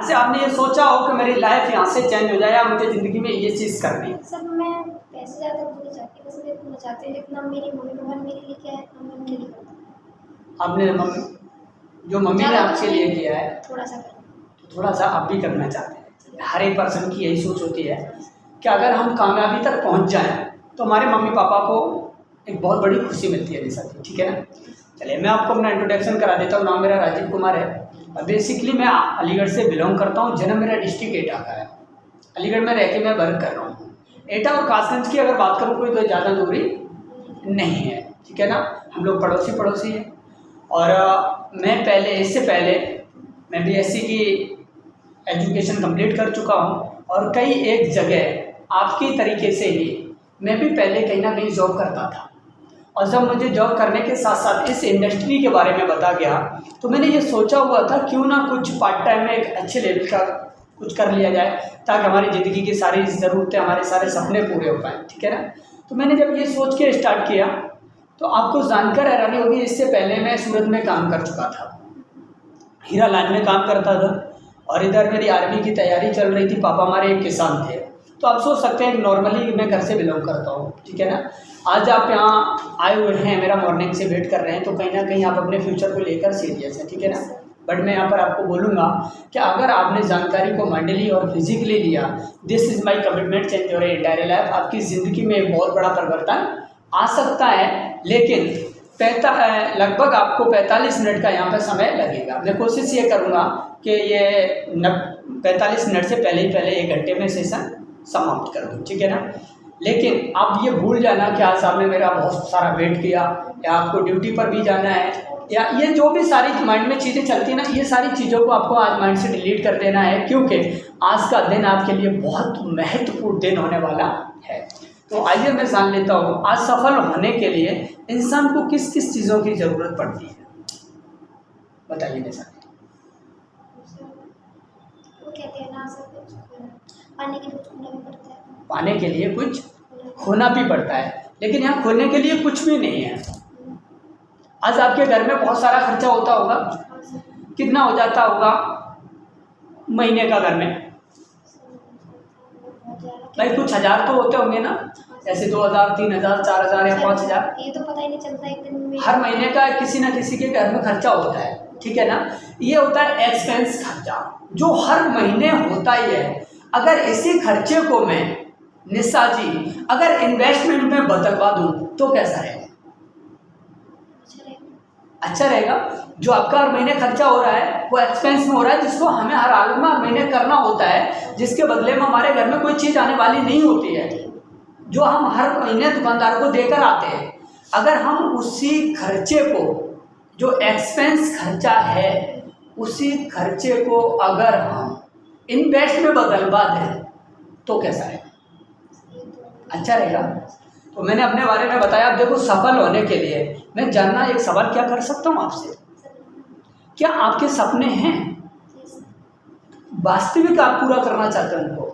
से आपने ये सोचा हो कि मेरी लाइफ यहाँ से चेंज हो जाए या मुझे ज़िंदगी में ये चीज़ करनी है? सर मैं पैसे ज़्यादा नहीं चाहती, बस मैं इतना चाहती हूँ जितना मेरी मम्मी पापा ने मेरे लिए किया है हम उनके लिए करते आपने जो मम्मी ने आपके लिए किया है थोड़ा सा करें। तो थोड़ा सा आप भी करना चाहते हैं। हर एक पर्सन की यही सोच होती है कि अगर हम कामयाबी तक पहुँच जाएँ तो हमारे मम्मी पापा को एक बहुत बड़ी खुशी मिलती है निशा जी, ठीक है ना। चलिए मैं आपको अपना इंट्रोडक्शन करा देता हूँ। नाम मेरा राजीव कुमार है और बेसिकली मैं अलीगढ़ से बिलोंग करता हूँ। जन्म मेरा डिस्ट्रिक्ट एटा का है। अलीगढ़ में रह के मैं वर्क कर रहा हूँ। एटा और कासगंज की अगर बात करूँ कोई तो ज़्यादा दूरी नहीं है, ठीक है ना। हम लोग पड़ोसी हैं। और मैं इससे पहले मैं BSc की एजुकेशन कंप्लीट कर चुका हूँ और कई एक जगह आपकी तरीके से ही मैं भी पहले कहीं ना कहीं जॉब करता था। और जब मुझे जॉब करने के साथ साथ इस इंडस्ट्री के बारे में बता गया तो मैंने ये सोचा हुआ था क्यों ना कुछ पार्ट टाइम में एक अच्छे लेवल का कुछ कर लिया जाए ताकि हमारी ज़िंदगी की सारी ज़रूरतें, हमारे सारे सपने पूरे हो पाएँ, ठीक है ना। तो मैंने जब ये सोच के स्टार्ट किया तो आपको जानकर हैरानी होगी, इससे पहले मैं सूरत में काम कर चुका था, हीरा लाइन में काम करता था और इधर मेरी आर्मी की तैयारी चल रही थी। पापा हमारे एक किसान थे। तो आप सोच सकते हैं कि नॉर्मली मैं घर से बिलोंग करता हूँ, ठीक है ना। आज आप यहाँ आए हुए हैं, मेरा मॉर्निंग से वेट कर रहे हैं, तो कहीं ना कहीं आप अपने फ्यूचर को लेकर सीरियस है, ठीक है ना। बट मैं यहाँ पर आपको बोलूँगा कि अगर आपने जानकारी को मेंटली और फिजिकली लिया, this is my commitment change your entire life. आपकी ज़िंदगी में एक बहुत बड़ा परिवर्तन आ सकता है, लेकिन लगभग आपको 45 मिनट का यहाँ पर समय लगेगा। मैं कोशिश ये करूँगा कि ये 45 मिनट से पहले 1 घंटे में सेशन समाप्त कर दूँ, ठीक है ना। लेकिन आप ये भूल जाना कि आज आपने मेरा बहुत सारा वेट किया या आपको ड्यूटी पर भी जाना है या ये जो भी सारी माइंड में चीज़ें चलती हैं ना, ये सारी चीज़ों को आपको आज माइंड से डिलीट कर देना है, क्योंकि आज का दिन आपके लिए बहुत महत्वपूर्ण दिन होने वाला है। तो आइए मैं जान लेता हूँ आज सफल होने के लिए इंसान को किस किस चीज़ों की ज़रूरत पड़ती है, बताइए निशा। वो कहते हैं ना सर, पाने के लिए कुछ खोना भी पड़ता है। पाने के लिए कुछ खोना भी पड़ता है, लेकिन यहाँ खोने के लिए कुछ भी नहीं है। आज आपके घर में बहुत सारा खर्चा होता होगा, कितना हो जाता होगा महीने का घर में? भाई कुछ हज़ार तो होते होंगे ना, जैसे 2000, 3000, 4000 या 5000। ये तो पता ही नहीं चलता एक दिन में। हर महीने का किसी ना किसी के घर में खर्चा होता है, ठीक है ना। ये होता है एक्सपेंस खर्चा जो हर महीने होता ही है। अगर इसी खर्चे को मैं निशा जी अगर इन्वेस्टमेंट में बदलवा दूँ तो कैसा रहेगा? अच्छा रहेगा। जो आपका हर महीने खर्चा हो रहा है वो एक्सपेंस में हो रहा है, जिसको हमें हर हाल में हर महीने करना होता है, जिसके बदले में हमारे घर में कोई चीज़ आने वाली नहीं होती है, जो हम हर महीने दुकानदार को देकर आते हैं। अगर हम उसी खर्चे को, जो एक्सपेंस खर्चा है, उसी खर्चे को अगर हम इन्वेस्ट में बदलवा दें तो कैसा रहेगा? अच्छा रहेगा। तो मैंने अपने बारे में बताया। अब देखो, सफल होने के लिए मैं जानना एक सवाल क्या कर सकता हूँ आपसे, क्या आपके सपने हैं वास्तविक आप पूरा करना चाहते हैं उनको?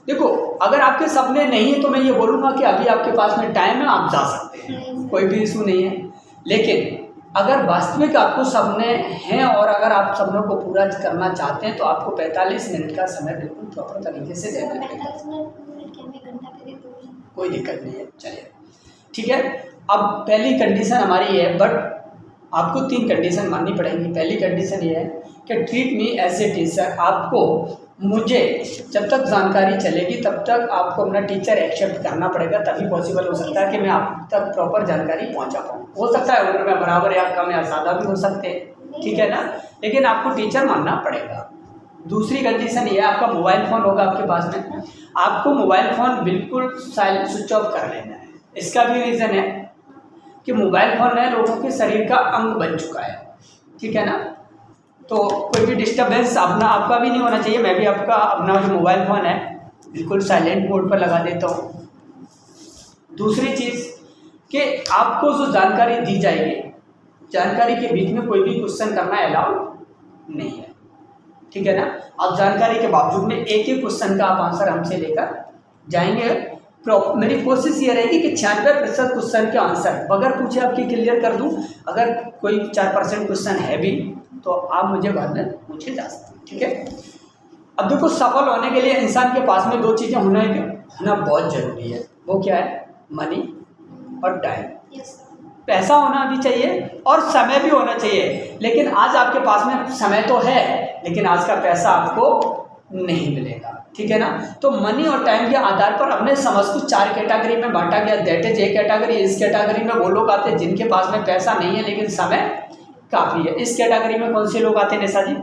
देखो, अगर आपके सपने नहीं है तो मैं ये बोलूँगा कि अभी आपके पास में टाइम है, आप जा सकते हैं, कोई भी इशू नहीं है। लेकिन अगर वास्तविक आपको सपने हैं और अगर आप सपनों को पूरा करना चाहते हैं तो आपको 45 मिनट का समय बिल्कुल प्रॉपर तरीके से देना पड़ेगा। कोई दिक्कत नहीं है, चलिए ठीक है। अब पहली कंडीशन हमारी है, बट आपको 3 कंडीशन माननी पड़ेगी। पहली कंडीशन ये है कि treat me as a teacher. आपको मुझे जब तक जानकारी चलेगी तब तक आपको अपना टीचर एक्सेप्ट करना पड़ेगा, तभी पॉसिबल हो सकता है कि मैं आप तक प्रॉपर जानकारी पहुंचा पाऊँ। हो सकता है उम्र में बराबर या कम या ज़्यादा भी हो सकते हैं, ठीक है ना, लेकिन आपको टीचर मानना पड़ेगा। दूसरी कंडीशन ये है, आपका मोबाइल फ़ोन होगा आपके पास में, आपको मोबाइल फ़ोन बिल्कुल साइलेंट स्विच ऑफ कर लेना है। इसका भी रीज़न है कि मोबाइल फ़ोन है लोगों के शरीर का अंग बन चुका है, ठीक है ना। तो कोई भी डिस्टर्बेंस आपका भी नहीं होना चाहिए। मैं भी आपका अपना जो मोबाइल फ़ोन है बिल्कुल साइलेंट मोड पर लगा देता हूँ। दूसरी चीज़ कि आपको जो जानकारी दी जाएगी, जानकारी के बीच में कोई भी क्वेश्चन करना अलाउड नहीं है, ठीक है ना। आप जानकारी के बावजूद में एक ही क्वेश्चन का आप आंसर हमसे लेकर जाएंगे। मेरी कोशिश ये रहेगी कि 96% क्वेश्चन के आंसर बगैर पूछे आपकी क्लियर कर दूं। अगर कोई 4% क्वेश्चन है भी तो आप मुझे बाद में पूछे जा सकते हैं, ठीक है। अब देखो, सफल होने के लिए इंसान के पास में 2 चीज़ें होना बहुत ज़रूरी है। वो क्या है? मनी और टाइम। यस पैसा होना भी चाहिए और समय भी होना चाहिए। लेकिन आज आपके पास में समय तो है, लेकिन आज का पैसा आपको नहीं मिलेगा, ठीक है ना। तो मनी और टाइम के आधार पर हमने समझ को 4 कैटेगरी में बांटा गया। That is A category. इस कैटेगरी में वो लोग आते हैं जिनके पास में पैसा नहीं है लेकिन समय काफ़ी है। इस कैटेगरी में कौन से लोग आते हैं निशा जी?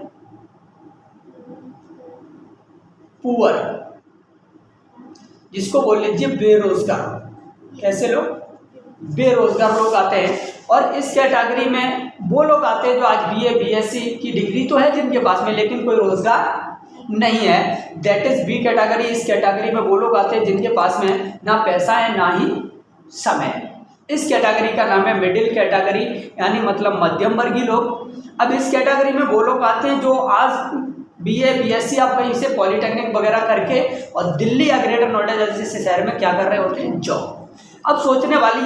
पुअर, जिसको बोल लीजिए बेरोजगार। कैसे लोग? बेरोजगार लोग आते हैं। और इस कैटेगरी में वो लोग आते हैं जो आज बीए बीएससी की डिग्री तो है जिनके पास में, लेकिन कोई रोजगार नहीं है। That is B category. इस कैटेगरी में वो लोग आते हैं जिनके पास में ना पैसा है ना ही समय है। इस कैटेगरी का नाम है मिडिल कैटेगरी, यानी मतलब मध्यम वर्गीय लोग। अब इस कैटेगरी में वो लोग आते हैं जो आज बीए बीएससी आप कहीं से पॉलिटेक्निक वगैरह करके और दिल्ली या ग्रेटर नोएडा जैसे शहर में क्या कर रहे होते हैं? जॉब। अब सोचने वाली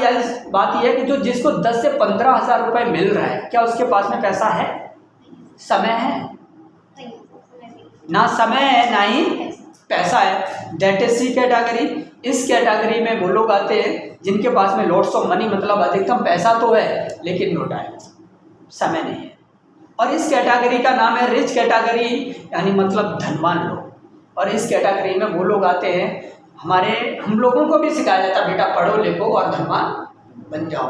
बात यह है कि जो जिसको 10 से 15 हज़ार रुपये मिल रहा है, क्या उसके पास में पैसा है? समय है? ना समय है ना ही पैसा है। That is C category. इस कैटेगरी में वो लोग आते हैं जिनके पास में लॉट्स ऑफ मनी, मतलब अधिकतम पैसा तो है लेकिन नो टाइम, समय नहीं है। और इस कैटेगरी का नाम है रिच कैटेगरी, यानी मतलब धनवान लोग। और इस कैटेगरी में वो लोग आते हैं, हम लोगों को भी सिखाया जाता है बेटा पढ़ो लिखो और धनवान बन जाओ।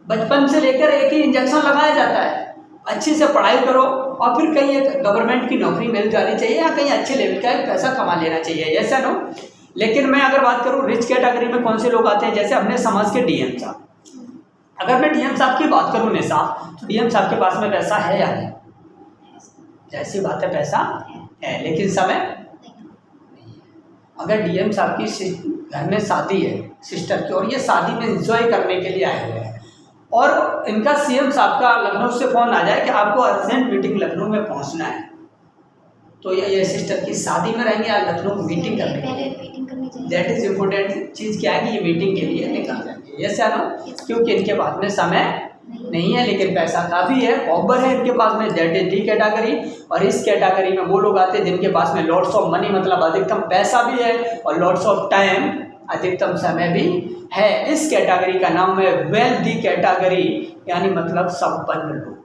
बचपन से लेकर एक ही इंजेक्शन लगाया जाता है, अच्छी से पढ़ाई करो और फिर कहीं एक गवर्नमेंट की नौकरी मिल जानी चाहिए या कहीं अच्छे लेवल का पैसा कमा लेना चाहिए, ऐसा नो। लेकिन मैं अगर बात करूँ रिच कैटेगरी में कौन से लोग आते हैं, जैसे अपने समाज के डीएम साहब। अगर मैं डीएम साहब की बात करूँ निशा, तो डीएम साहब के पास में पैसा है या नहीं? जैसी बात है, पैसा है लेकिन समय नहीं है। अगर डीएम साहब की घर में शादी है सिस्टर की, और ये शादी में एंजॉय करने के लिए आए हुए हैं, और इनका सीएम साहब का लखनऊ से फोन आ जाए कि आपको अर्जेंट मीटिंग लखनऊ में पहुंचना है, तो ये सिस्टर की शादी में रहेंगे या लखनऊ मीटिंग करने के लिए? दैट इज इम्पोर्टेंट चीज़ क्या है कि ये मीटिंग के लिए निकल जाएंगे, यस या नो? क्योंकि इनके पास में समय नहीं है लेकिन पैसा काफ़ी है, पॉवर है इनके पास में। That is D category. और इस कैटेगरी में वो लोग आते हैं जिनके पास में लॉट्स ऑफ मनी, मतलब अधिकतम पैसा भी है, और लॉट्स ऑफ टाइम, अधिकतम समय भी है। इस कैटेगरी का नाम है वेल्दी कैटेगरी, यानी मतलब संपन्न लोग।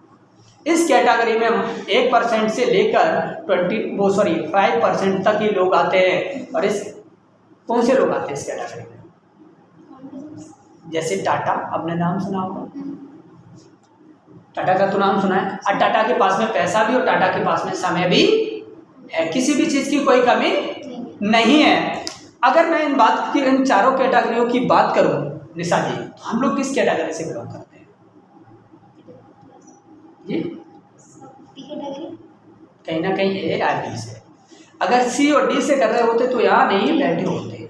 इस कैटेगरी में 1% से लेकर 5% तक ही लोग आते हैं। और इस कौन से लोग आते हैं इस कैटेगरी में? जैसे टाटा, आपने नाम सुना होगा, टाटा का तो नाम सुना है। और टाटा के पास में पैसा भी और टाटा के पास में समय भी है, किसी भी चीज़ की कोई कमी नहीं है। अगर मैं इन चारों कैटेगरियों की बात करूं निशा जी, तो हम लोग किस कैटेगरी से बिलोंग करते हैं जी? कहीं ना कहीं ए या बी से। अगर सी और डी से कर रहे होते तो यहाँ नहीं बैठे होते।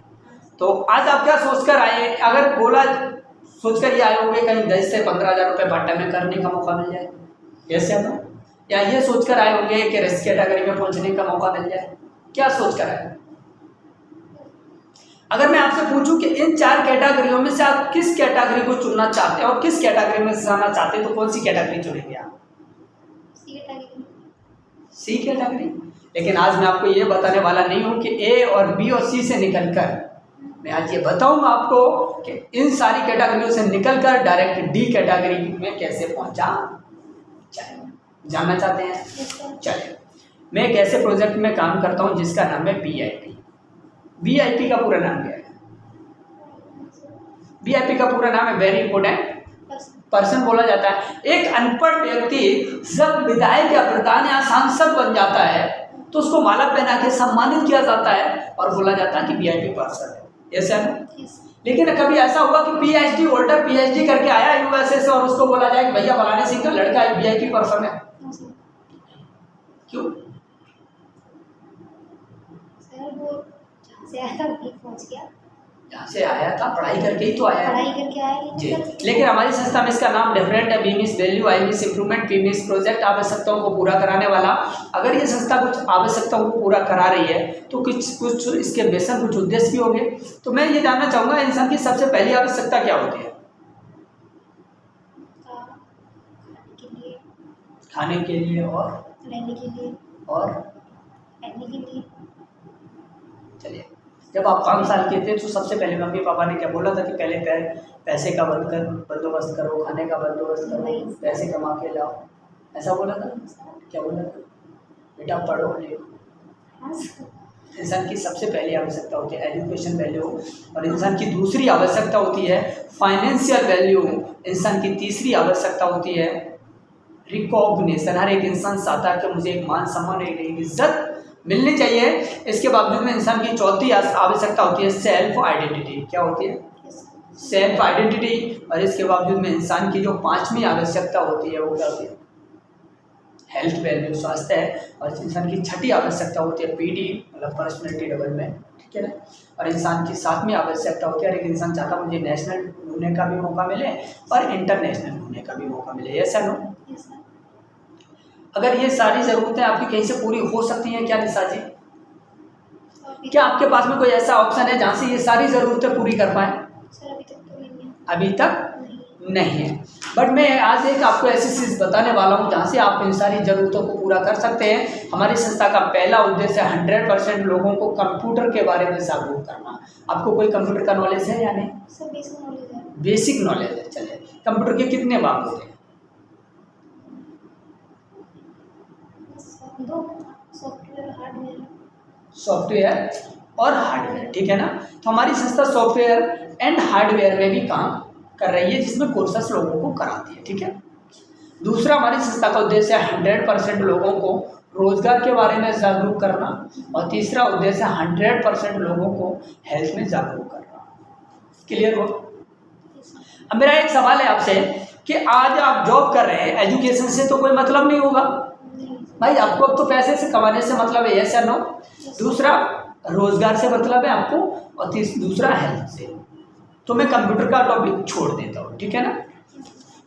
तो आज आप क्या सोचकर आए? अगर बोला सोचकर ये आए होंगे कहीं 10 से 15 हज़ार रुपये पार्ट टाइम में करने का मौका मिल जाए, ऐसे ना? या ये सोचकर आए होंगे कि रिस्क कैटेगरी में पहुंचने का मौका मिल जाए? क्या सोचकर आए? अगर मैं आपसे पूछूं कि इन 4 कैटेगरियों में से आप किस कैटेगरी को चुनना चाहते हैं और किस कैटेगरी में जाना चाहते हैं, तो कौन सी कैटेगरी चुनेंगे आप? सी कैटेगरी। लेकिन आज मैं आपको ये बताने वाला नहीं हूं कि ए और बी और सी से निकलकर, मैं आज ये बताऊंगा आपको कि इन सारी कैटेगरियों से निकलकर डायरेक्ट डी कैटेगरी में कैसे पहुंचा जाए। जानना चाहते हैं? चलिए, मैं एक ऐसे प्रोजेक्ट में काम करता हूं जिसका नाम है VIP। VIP का पूरा नाम क्या है? VIP का पूरा नाम है वेरी इंपॉर्टेंट पर्सन बोला जाता है। एक अनपढ़ व्यक्ति जब विधायक या प्रधान या सांसद बन जाता है तो उसको माला पहना के सम्मानित किया जाता है और बोला जाता है कि VIP पर्सन है, ऐसा है। लेकिन कभी ऐसा हुआ कि PhD होल्डर PhD करके आया USA से और उसको बोला जाए कि भैया फलाने सिंह का लड़का एक VIP पर्सन है? क्यों? जहाँ से आया था पढ़ाई करके ही तो आया है जी। लेकिन हमारी संस्था में इसका नाम डिफरेंट है, B miss value, I miss improvement, P miss project, आवश्यकताओं को पूरा कराने वाला। अगर ये संस्था कुछ आवश्यकताओं को पूरा करा रही है तो कुछ इसके बेसन कुछ उद्देश्य भी होंगे। तो मैं ये जानना चाहूँगा इंसान की सबसे पहली आवश्यकता क्या होती है? खाने के लिए और पहनने के लिए। चलिए, जब आप 5 साल के थे तो सबसे पहले मम्मी पापा ने क्या बोला था कि पहले पैसे का बंदोबस्त करो, खाने का बंदोबस्त करो, पैसे कमा के लाओ, ऐसा बोला था? क्या बोला था? बेटा पढ़ो लिखो। हाँ सर। इंसान की सबसे पहली आवश्यकता होती है एजुकेशन वैल्यू, और इंसान की दूसरी आवश्यकता होती है फाइनेंशियल वैल्यू। इंसान की तीसरी आवश्यकता होती है रिकॉग्निशन। हर एक इंसान चाहता है कि मुझे एक मान सम्मान, एक इज्जत मिलनी चाहिए। इसके बावजूद में इंसान की चौथी आवश्यकता होती है सेल्फ आइडेंटिटी। क्या होती है? Self identity. और इसके बावजूद में इंसान की जो पांचवी आवश्यकता होती है वो क्या होती है? हेल्थ वैल्यू, स्वास्थ्य है। और इंसान की छठी आवश्यकता होती है पीडी, मतलब पर्सनैलिटी डेवलपमेंट, ठीक है ना। और इंसान की सातवीं आवश्यकता होती है, हर एक इंसान चाहता है मुझे नेशनल घूमने का भी मौका मिले और इंटरनेशनल घूमने का भी मौका मिले। ऐसा नो? अगर ये सारी ज़रूरतें आपकी कहीं से पूरी हो सकती हैं क्या निशा जी? क्या आपके पास में कोई ऐसा ऑप्शन है जहाँ से ये सारी ज़रूरतें पूरी कर पाएँ? सर अभी तक तो नहीं है। अभी तक नहीं है, बट मैं आज एक आपको ऐसी चीज़ बताने वाला हूँ जहाँ से आप इन सारी ज़रूरतों को पूरा कर सकते हैं। हमारी संस्था का पहला उद्देश्य 100% लोगों को कंप्यूटर के बारे में जागरूक करना। आपको कोई कंप्यूटर का नॉलेज है या नहीं? सर बेसिक नॉलेज है। बेसिक नॉलेज है। चलिए, कंप्यूटर के कितने भाग होते हैं? दो, सॉफ्टवेयर हार्डवेयर। सॉफ्टवेयर और हार्डवेयर, ठीक है ना। तो हमारी संस्था सॉफ्टवेयर एंड हार्डवेयर में भी काम कर रही है, जिसमें कोर्सेस लोगों को कराती है, ठीक है। दूसरा, हमारी संस्था का उद्देश्य है 100% लोगों को रोजगार के बारे में जागरूक करना। और तीसरा उद्देश्य 100% लोगों को हेल्थ में जागरूक करना। क्लियर हो? अब मेरा एक सवाल है आपसे कि आज आप जॉब कर रहे हैं, एजुकेशन से तो कोई मतलब नहीं होगा भाई, आपको अब तो पैसे से कमाने से मतलब है, यस या नो? दूसरा, रोजगार से मतलब है आपको, और दूसरा हेल्थ से। तो मैं कंप्यूटर का टॉपिक छोड़ देता हूँ, ठीक है ना।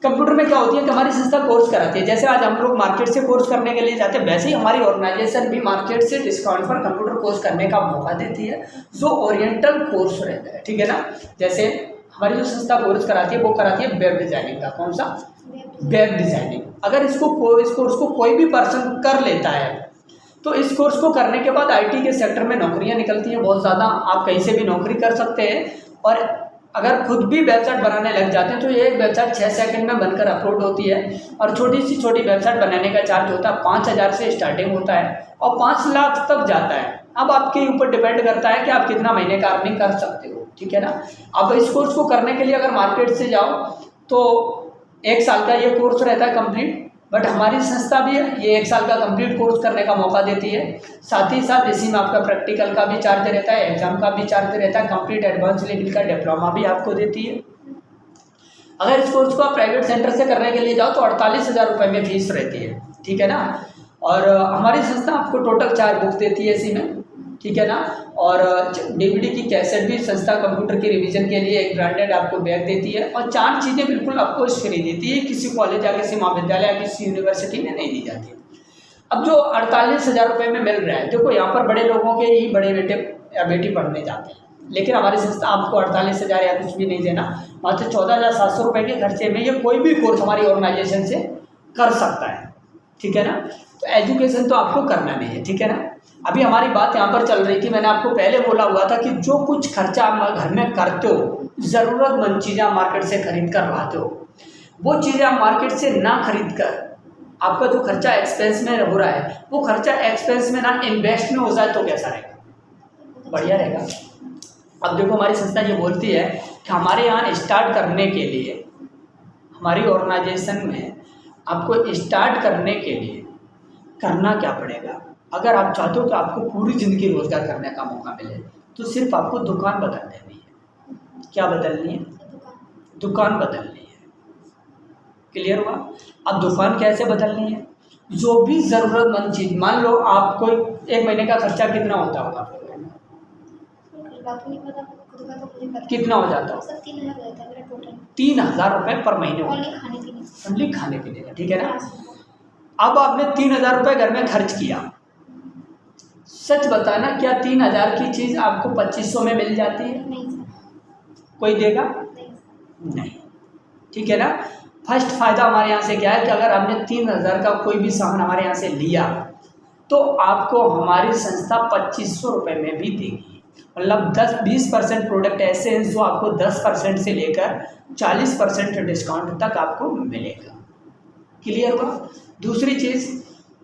कंप्यूटर में क्या होती है कि हमारी संस्था कोर्स कराती है। जैसे आज हम लोग मार्केट से कोर्स करने के लिए जाते हैं, वैसे ही हमारी ऑर्गेनाइजेशन भी मार्केट से डिस्काउंट पर कंप्यूटर कोर्स करने का मौका देती है, जो ओरिएंटल कोर्स रहता है, ठीक है ना। जैसे हमारी जो संस्था कोर्स कराती है वो कराती है वेब डिजाइनिंग का। कौन सा? Web designing. अगर इस कोर्स को कोई भी पर्सन कर लेता है तो इस कोर्स को करने के बाद आईटी के सेक्टर में नौकरियां निकलती हैं बहुत ज़्यादा। आप कहीं से भी नौकरी कर सकते हैं, और अगर खुद भी वेबसाइट बनाने लग जाते हैं तो ये एक वेबसाइट 6 सेकंड में बनकर अपलोड होती है। और छोटी सी छोटी वेबसाइट बनाने का चार्ज होता है 5000 से स्टार्टिंग होता है और 5 लाख तक जाता है। अब आपके ऊपर डिपेंड करता है कि आप कितना महीने का अर्निंग कर सकते हो, ठीक है ना। अब इस कोर्स को करने के लिए अगर मार्केट से जाओ तो 1 साल का ये कोर्स रहता है कंप्लीट, बट हमारी संस्था भी ये 1 साल का कंप्लीट कोर्स करने का मौका देती है। साथ ही साथ इसी में आपका प्रैक्टिकल का भी चार्ज रहता है, एग्जाम का भी चार्ज रहता है, कंप्लीट एडवांस लेवल का डिप्लोमा भी आपको देती है। अगर इस कोर्स को आप प्राइवेट सेंटर से करने के लिए जाओ तो 48,000 रुपये में फीस रहती है, ठीक है ना। और हमारी संस्था आपको टोटल 4 बुक देती है इसी में, ठीक है ना। और डीवीडी की कैसेट भी संस्था कंप्यूटर के रिवीजन के लिए एक ब्रांडेड आपको बैग देती है। और 4 चीज़ें बिल्कुल आपको फ्री देती है, किसी कॉलेज या किसी महाविद्यालय या किसी यूनिवर्सिटी में नहीं दी जाती। अब जो 48,000 रुपये में मिल रहा है, देखो यहाँ पर बड़े लोगों के ही बड़े बेटे या बेटी पढ़ने जाते हैं, लेकिन हमारी संस्था आपको 48,000 या कुछ भी नहीं देना, मात्र 14,700 रुपये के खर्चे में ये कोई भी कोर्स हमारी ऑर्गेनाइजेशन से कर सकता है, ठीक है ना। तो एजुकेशन तो आपको करना नहीं है, ठीक है ना। अभी हमारी बात यहाँ पर चल रही थी, मैंने आपको पहले बोला हुआ था कि जो कुछ खर्चा आप घर में करते हो, ज़रूरतमंद चीज़ें आप मार्केट से खरीद कर लाते हो, वो चीज़ें आप मार्केट से ना खरीद कर आपका जो खर्चा एक्सपेंस में हो रहा है वो खर्चा एक्सपेंस में ना इन्वेस्ट में हो जाए तो कैसा रहेगा? बढ़िया रहेगा। अब देखो हमारी संस्था ये बोलती है कि हमारे यहाँ स्टार्ट करने के लिए, हमारी ऑर्गेनाइजेशन में आपको स्टार्ट करने के लिए करना क्या पड़ेगा। अगर आप चाहते हो कि आपको पूरी ज़िंदगी रोजगार करने का मौका मिले तो सिर्फ आपको दुकान बदल देनी है। क्या बदलनी है? दुकान बदलनी है। क्लियर हुआ? अब दुकान कैसे बदलनी है? जो भी ज़रूरतमंद चीज़, मान लो आपको 1 महीने का खर्चा कितना होता होगा आपके घर में? कितना हो जाता है? 3,000 रुपये पर महीने, ओनली खाने पीने का, ठीक है ना। अब आपने 3,000 रुपये घर में खर्च किया, सच बताना क्या 3,000 की चीज़ आपको 2500 में मिल जाती है? नहीं। कोई देगा? नहीं, ठीक है ना। फर्स्ट फ़ायदा हमारे यहाँ से क्या है कि अगर आपने 3,000 का कोई भी सामान हमारे यहाँ से लिया तो आपको हमारी संस्था 2500 रुपये में भी देगी। मतलब 10-20% प्रोडक्ट ऐसे हैं जो आपको 10% से लेकर 40% डिस्काउंट तक आपको मिलेगा। क्लियर हुआ? दूसरी चीज़,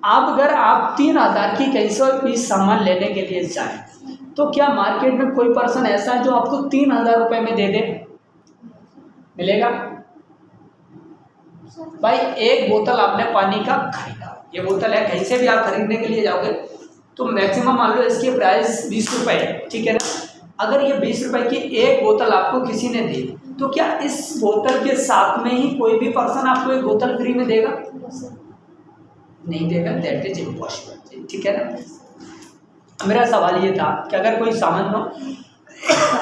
अगर आप 3000 की कहीं से भी सामान लेने के लिए जाएं तो क्या मार्केट में कोई पर्सन ऐसा है जो आपको 3000 रुपये में दे दे? मिलेगा? भाई एक बोतल आपने पानी का खरीदा, ये बोतल है, कहीं से भी आप खरीदने के लिए जाओगे तो मैक्सिमम मान लो इसकी प्राइस 20 रुपये है, ठीक है ना। अगर ये 20 रुपये की एक बोतल आपको किसी ने दी तो क्या इस बोतल के साथ में ही कोई भी पर्सन आपको एक बोतल फ्री में देगा? नहीं देगा, दैट इज इम्पॉसिबल, ठीक है ना। मेरा सवाल ये था कि अगर कोई सामान लो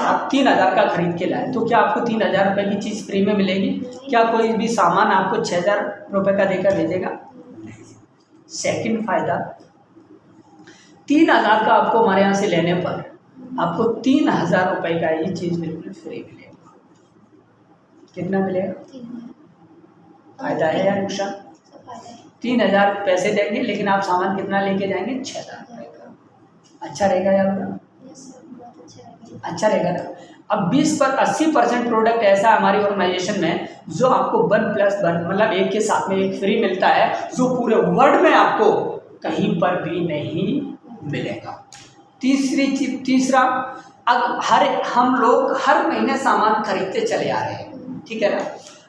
आप 3000 का खरीद के लाए तो क्या आपको 3000 रुपये की चीज़ फ्री में मिलेगी? क्या कोई भी सामान आपको 6000 रुपये का देकर भेजेगा? सेकंड फायदा, 3000 का आपको हमारे यहाँ से लेने पर आपको 3000 रुपये का ये चीज़ बिल्कुल फ्री मिलेगा। कितना मिलेगा? फायदा है या नुकसान? 3000 पैसे देंगे लेकिन आप सामान कितना लेके जाएंगे? 6000 रुपये का। अच्छा रहेगा या बुरा? अच्छा रहेगा ना। अब 80% प्रोडक्ट ऐसा है हमारी ऑर्गेनाइजेशन में जो आपको 1+1 मतलब एक के साथ में एक फ्री मिलता है, जो पूरे वर्ल्ड में आपको कहीं पर भी नहीं मिलेगा। तीसरा, अब हम लोग हर महीने सामान खरीदते चले आ रहे हैं, ठीक है ना।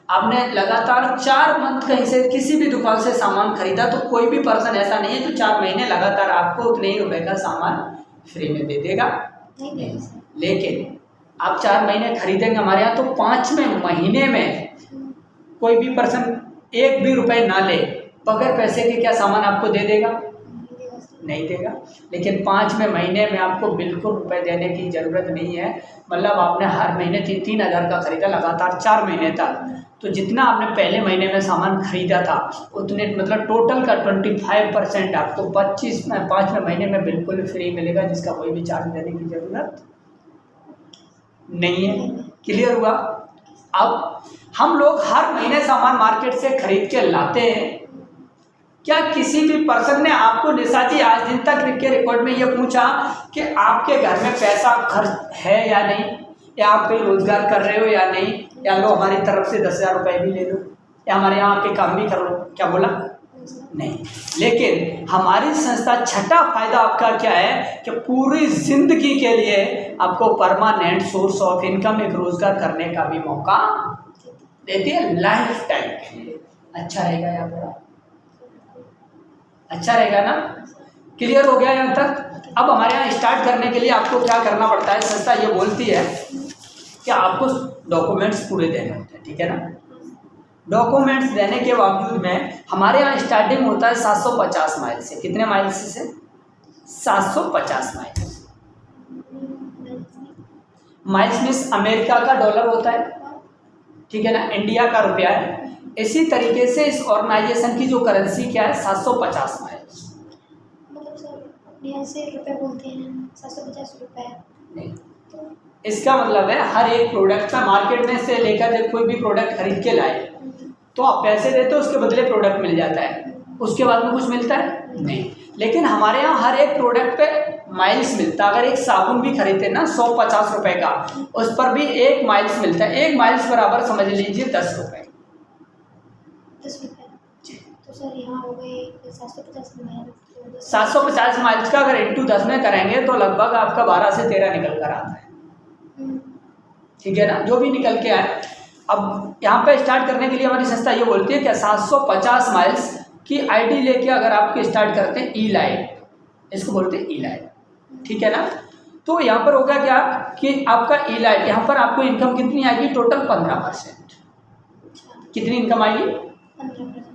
आपने लगातार 4 मंथ कहीं से किसी भी दुकान से सामान खरीदा तो कोई भी पर्सन ऐसा नहीं है जो 4 महीने लगातार आपको उतने ही रुपए का सामान फ्री में दे देगा। नहीं। लेकिन आप 4 महीने खरीदेंगे हमारे यहाँ तो 5वें महीने में कोई भी पर्सन 1 भी रुपए ना ले, बगैर पैसे के क्या सामान आपको दे देगा? नहीं देगा। लेकिन 5वें महीने में आपको बिल्कुल रुपए देने की ज़रूरत नहीं है। मतलब आपने हर महीने 3000 का खरीदा लगातार 4 महीने तक, तो जितना आपने पहले महीने में सामान खरीदा था उतने मतलब टोटल का 25% आपको 5वें महीने में बिल्कुल फ्री मिलेगा, जिसका कोई भी चार्ज देने की ज़रूरत नहीं है। क्लियर हुआ? अब हम लोग हर महीने सामान मार्केट से खरीद के लाते हैं। क्या किसी भी पर्सन ने आपको निशा जी आज दिन तक के रिकॉर्ड में ये पूछा कि आपके घर में पैसा खर्च है या नहीं, या आप कोई रोजगार कर रहे हो या नहीं, या लो हमारी तरफ से 10,000 रुपये भी ले लो, या हमारे यहाँ आके काम भी कर लो? क्या बोला? नहीं। लेकिन हमारी संस्था छठा फायदा आपका क्या है कि पूरी जिंदगी के लिए आपको परमानेंट सोर्स ऑफ इनकम, एक रोजगार करने का भी मौका देती है लाइफ टाइम के लिए। अच्छा रहेगा या बुरा? अच्छा रहेगा ना। क्लियर हो गया यहाँ तक? अब हमारे यहाँ स्टार्ट करने के लिए आपको क्या करना पड़ता है, संस्था ये बोलती है कि आपको डॉक्यूमेंट्स पूरे देने होते हैं, ठीक है ना। डॉक्यूमेंट्स देने के बावजूद में हमारे यहाँ स्टार्टिंग होता है 750 माइल से। कितने माइल से? 750 माइल। माइल्स मीन्स अमेरिका का डॉलर होता है, ठीक है ना, इंडिया का रुपया है। इसी तरीके से इस ऑर्गेनाइजेशन की जो करेंसी क्या है, 750 माइल्स। मतलब सर अपने यहाँ से रुपये बोलते हैं 750 रुपये नहीं, इसका मतलब है हर एक प्रोडक्ट का मार्केट में से लेकर जब कोई भी प्रोडक्ट खरीद के लाए तो आप पैसे देते हो, उसके बदले प्रोडक्ट मिल जाता है, उसके बाद में कुछ मिलता है नहीं। लेकिन हमारे यहाँ हर एक प्रोडक्ट पे माइल्स मिलता है। अगर एक साबुन भी खरीदते हैं ना 150 रुपये का, उस पर भी 1 माइल्स मिलता है। 1 माइल्स बराबर समझ लीजिए 10 रुपये। 10 रुपये। तो सर यहाँ हो गए 750 माइल। 750 माइल्स का अगर इंटू 10 में करेंगे तो लगभग आपका 12 से 13 निकल कर आता है, ठीक है ना, जो भी निकल के आए। अब यहाँ पे स्टार्ट करने के लिए हमारी संस्था ये बोलती है कि 750 माइल्स की आईडी लेके अगर आपके स्टार्ट करते हैं ई लाइट, इसको बोलते हैं ई लाइट, ठीक है ना। तो यहाँ पर होगा क्या कि आपका ई लाइट, यहाँ पर आपको इनकम कितनी आएगी? टोटल 15%। कितनी इनकम आएगी?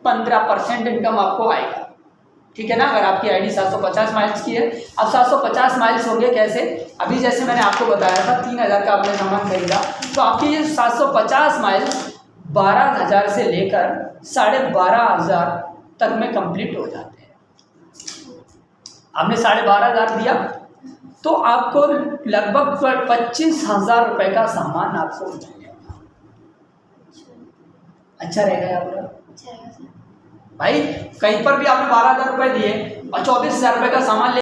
15% इनकम आपको आएगा, ठीक है ना। अगर आपकी आईडी 750 माइल्स की है, अब 750 माइल्स होंगे कैसे? अभी जैसे मैंने आपको बताया था 3000 का आपने सामान खरीदा तो आपकी ये 750 माइल्स 12,000 से लेकर 12,500 तक में कंप्लीट हो जाते हैं। आपने 12,500 दिया तो आपको लगभग 25,000 रुपये का सामान आपको मिलेगा। अच्छा रहेगा या बुरा? अच्छा रहेगा सर। भाई कहीं पर भी आपने 12,000 रुपये दिए और 24,000 रुपये का सामान ले